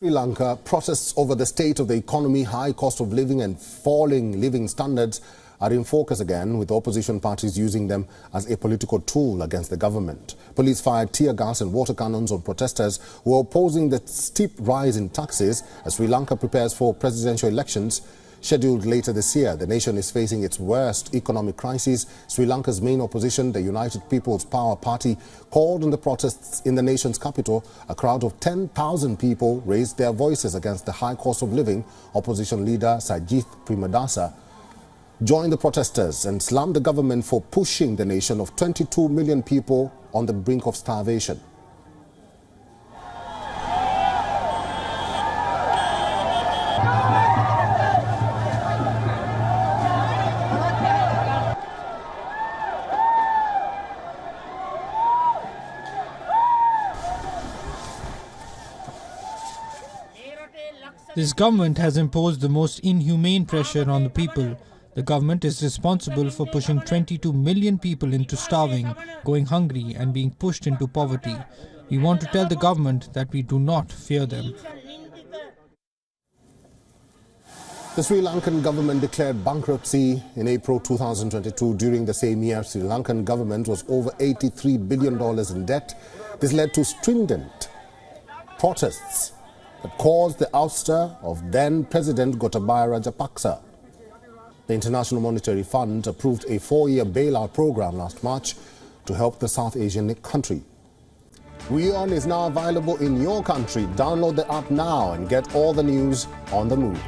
Sri Lanka, protests over the state of the economy, high cost of living and falling living standards are in focus again, with opposition parties using them as a political tool against the government. Police fired tear gas and water cannons on protesters who are opposing the steep rise in taxes as Sri Lanka prepares for presidential elections scheduled later this year. The nation is facing its worst economic crisis. Sri Lanka's main opposition, the United People's Power Party, called on the protests in the nation's capital. A crowd of 10,000 people raised their voices against the high cost of living. Opposition leader Sajith Premadasa joined the protesters and slammed the government for pushing the nation of 22 million people on the brink of starvation. This government has imposed the most inhumane pressure on the people. The government is responsible for pushing 22 million people into starving, going hungry and being pushed into poverty. We want to tell the government that we do not fear them. The Sri Lankan government declared bankruptcy in April 2022. During the same year, Sri Lankan government was over $83 billion in debt. This led to stringent protests that caused the ouster of then-President Gotabaya Rajapaksa. The International Monetary Fund approved a 4-year bailout program last March to help the South Asian country. WION is now available in your country. Download the app now and get all the news on the move.